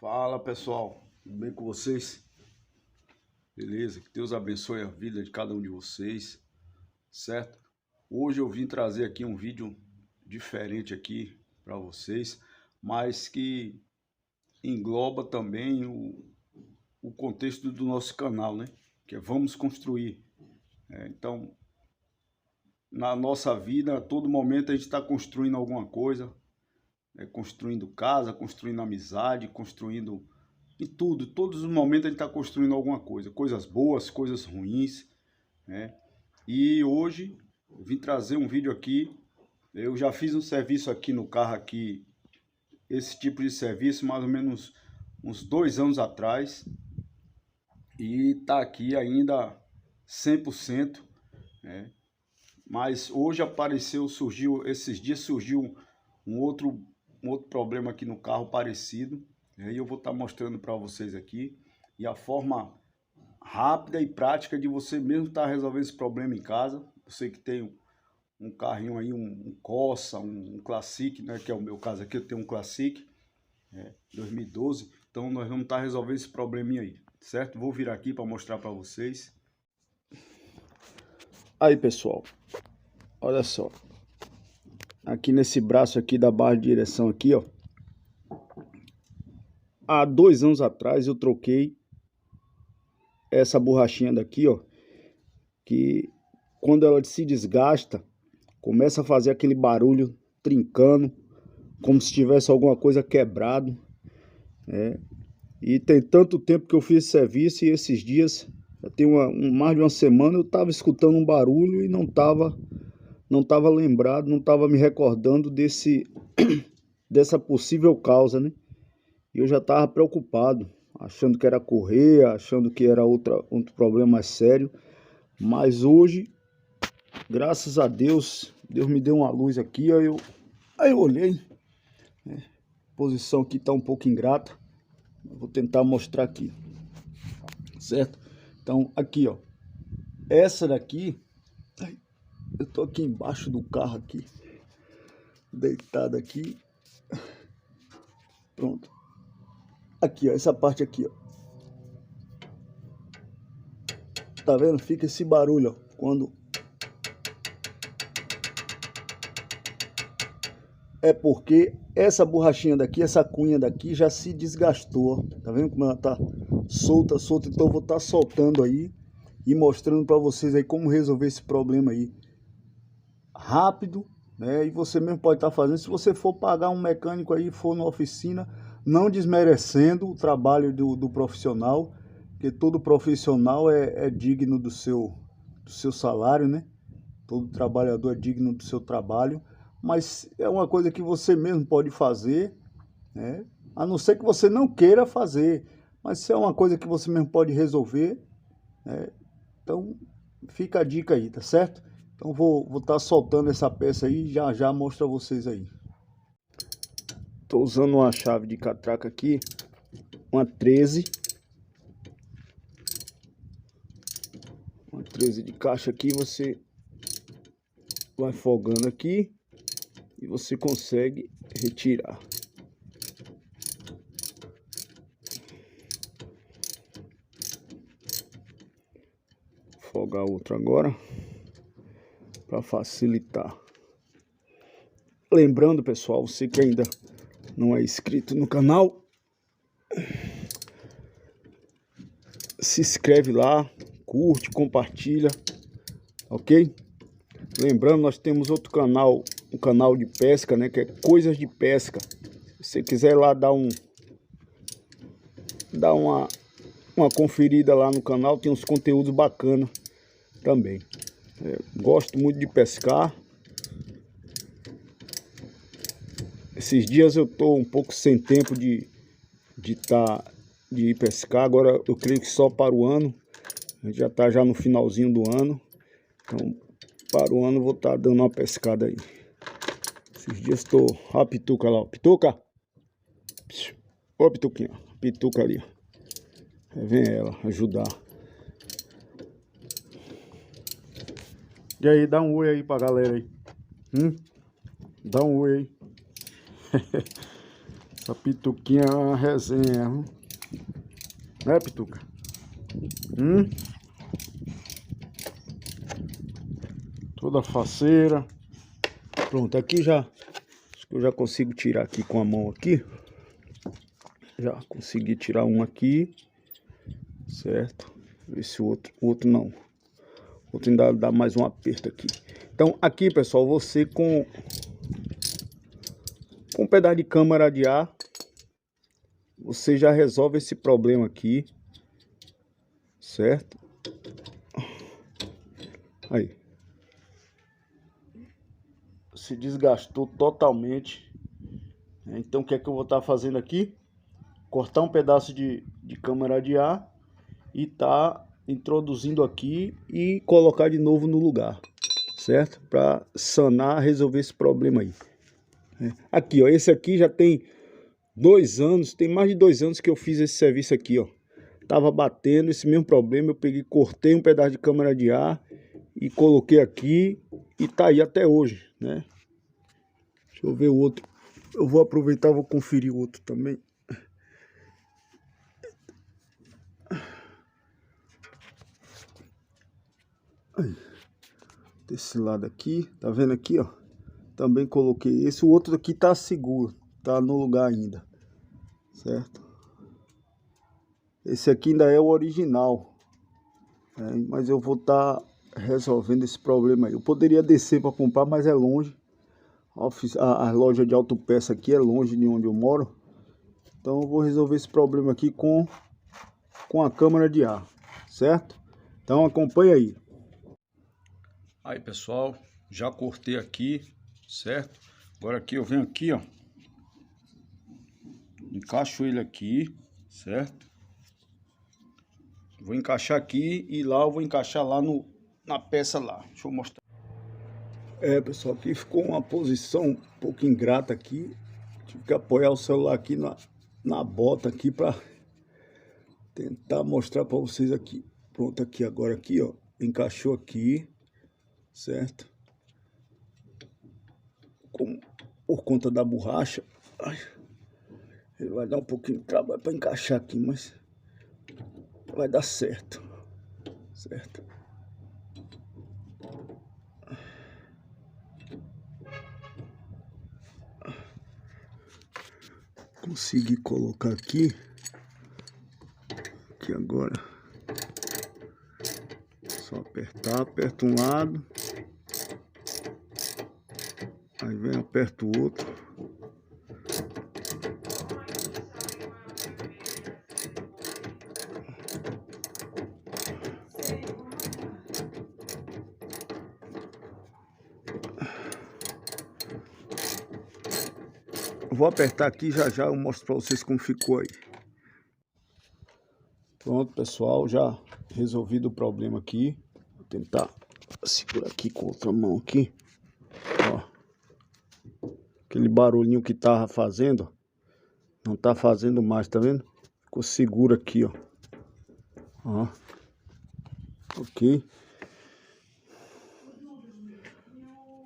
Fala pessoal, tudo bem com vocês? Beleza, que Deus abençoe a vida de cada um de vocês, certo? Hoje eu vim trazer aqui um vídeo diferente aqui para vocês, mas que engloba também o contexto do nosso canal, né? Que é Vamos Construir. Então, na nossa vida, a todo momento a gente está construindo alguma coisa, construindo casa, construindo amizade, construindo em tudo, todos os momentos a gente está construindo alguma coisa, coisas boas, coisas ruins, né? E hoje eu vim trazer um vídeo aqui. Eu já fiz um serviço aqui no carro aqui, esse tipo de serviço mais ou menos uns 2 anos atrás, e tá aqui ainda 100%, né? Mas hoje esses dias surgiu um outro problema aqui no carro parecido. E aí eu vou estar mostrando para vocês aqui. E a forma rápida e prática de você mesmo estar resolvendo esse problema em casa. Você que tem um carrinho aí, um Corsa, um Classic, né? Que é o meu caso aqui, eu tenho um Classic 2012. Então nós vamos estar resolvendo esse probleminha aí, certo? Vou vir aqui para mostrar para vocês. Aí pessoal, olha só. Aqui nesse braço aqui da barra de direção aqui, ó. Há 2 anos atrás eu troquei essa borrachinha daqui, ó, que quando ela se desgasta, começa a fazer aquele barulho trincando, como se tivesse alguma coisa quebrado, né? E tem tanto tempo que eu fiz esse serviço, e esses dias, já tem mais de uma semana, eu estava escutando um barulho e não estava lembrado, não estava me recordando dessa possível causa, né? E eu já estava preocupado, achando que era correia, achando que era outro problema mais sério. Mas hoje, graças a Deus, Deus me deu uma luz aqui, aí eu olhei, né? A posição aqui está um pouco ingrata, vou tentar mostrar aqui, certo? Então, aqui, ó, essa daqui, eu tô aqui embaixo do carro aqui, deitado aqui, pronto. Aqui, ó, essa parte aqui, ó. Tá vendo? Fica esse barulho, ó, quando... É porque essa borrachinha daqui, essa cunha daqui já se desgastou, ó. Tá vendo como ela tá solta? Então eu vou estar soltando aí e mostrando para vocês aí como resolver esse problema aí. Rápido, né? E você mesmo pode estar fazendo. Se você for pagar um mecânico aí, for na oficina, não desmerecendo o trabalho do profissional, porque todo profissional é digno do seu salário, né? Todo trabalhador é digno do seu trabalho, mas é uma coisa que você mesmo pode fazer, né? A não ser que você não queira fazer, mas se é uma coisa que você mesmo pode resolver, né? Então fica a dica aí, tá certo? Então vou estar soltando essa peça aí e já mostro a vocês aí. Tô usando uma chave de catraca aqui, uma 13 de caixa aqui. Você vai folgando aqui e você consegue retirar. Folgar outro agora para facilitar. Lembrando, pessoal, você que ainda não é inscrito no canal, se inscreve lá, curte, compartilha, ok? Lembrando, nós temos outro canal, um canal de pesca, né, que é Coisas de Pesca. Se você quiser lá dar uma conferida lá no canal, tem uns conteúdos bacanas também. Gosto muito de pescar. Esses dias eu tô um pouco sem tempo de ir pescar. Agora eu creio que só para o ano. A gente já tá já no finalzinho do ano. Então, para o ano eu vou estar dando uma pescada aí. Esses dias estou... Ó a pituca lá, ó. Pituca! Ó a pituquinha, pituca ali, ó. Vem ela ajudar. E aí, dá um oi aí pra galera aí. Dá um oi aí. Essa pituquinha é uma resenha, né, Pituca? Toda faceira. Pronto, aqui já, acho que eu já consigo tirar aqui com a mão aqui. Já consegui tirar um aqui, certo? Esse outro não. O outro ainda dá mais um aperto aqui. Então aqui, pessoal, você com um pedaço de câmara de ar, você já resolve esse problema aqui, certo? Aí. Se desgastou totalmente. Então o que é que eu vou estar fazendo aqui? Cortar um pedaço de câmara de ar e tá introduzindo aqui e colocar de novo no lugar, certo? Para sanar, resolver esse problema aí. Aqui, ó, esse aqui já tem 2 anos, tem mais de 2 anos que eu fiz esse serviço aqui, ó. Tava batendo esse mesmo problema, eu peguei, cortei um pedaço de câmara de ar e coloquei aqui e tá aí até hoje, né? Deixa eu ver o outro. Eu vou aproveitar, vou conferir o outro também. Aí. Desse lado aqui, tá vendo aqui, ó? Também coloquei esse. O outro aqui tá seguro, tá no lugar ainda, certo? Esse aqui ainda é o original, mas eu vou estar resolvendo esse problema aí. Eu poderia descer para comprar, mas é longe. A loja de autopeça aqui é longe de onde eu moro. Então eu vou resolver esse problema aqui com a câmara de ar, certo? Então acompanha aí. Aí, pessoal, já cortei aqui, certo? Agora aqui eu venho aqui, ó, encaixo ele aqui, certo? Vou encaixar aqui e lá eu vou encaixar lá na peça lá. Deixa eu mostrar. Pessoal, aqui ficou uma posição um pouco ingrata aqui. Tive que apoiar o celular aqui na bota aqui para tentar mostrar para vocês aqui. Pronto, aqui agora aqui, ó, encaixou aqui, certo? Por conta da borracha, ele vai dar um pouquinho de trabalho para encaixar aqui, mas vai dar certo, certo? Consegui colocar aqui agora. Só aperta um lado, aí vem, aperta o outro. Vou apertar aqui, já eu mostro para vocês como ficou aí. Pronto, pessoal, já resolvido o problema aqui. Vou tentar segurar aqui com a outra mão aqui. Ó, aquele barulhinho que tava fazendo, não tá fazendo mais, tá vendo? Ficou seguro aqui, ó. Ó. Ok.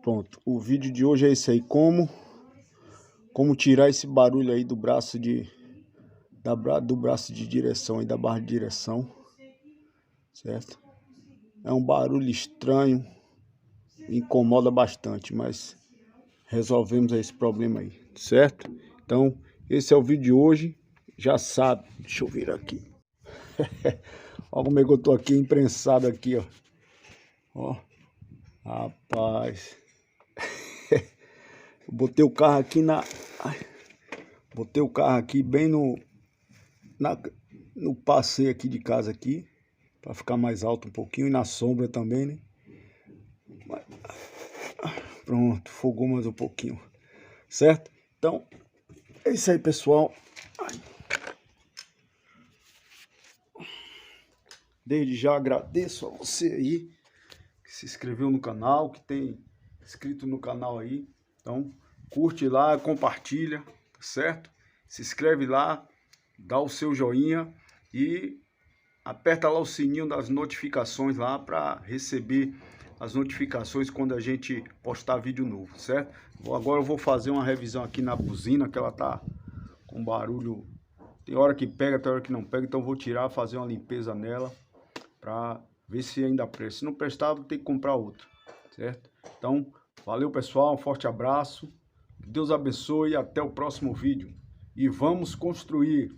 Pronto, o vídeo de hoje é esse aí, como tirar esse barulho aí do braço de direção e da barra de direção, certo? É um barulho estranho, incomoda bastante, mas resolvemos esse problema aí, certo? Então, esse é o vídeo de hoje, já sabe. Deixa eu virar aqui. Olha como é que eu tô aqui imprensado aqui, ó. Ó, rapaz. Eu botei o carro aqui botei o carro aqui bem no passeio aqui de casa aqui, para ficar mais alto um pouquinho, e na sombra também, né? Pronto, fogou mais um pouquinho, certo? Então, é isso aí, pessoal. Desde já agradeço a você aí que se inscreveu no canal, que tem inscrito no canal aí. Então, curte lá, compartilha, certo? Se inscreve lá, dá o seu joinha e aperta lá o sininho das notificações lá para receber as notificações quando a gente postar vídeo novo, certo? Agora eu vou fazer uma revisão aqui na buzina, que ela tá um barulho. Tem hora que pega, tem hora que não pega, então vou tirar, fazer uma limpeza nela para ver se ainda presta. Se não prestar, vou ter que comprar outro, certo? Então, valeu pessoal, um forte abraço, que Deus abençoe e até o próximo vídeo. E vamos construir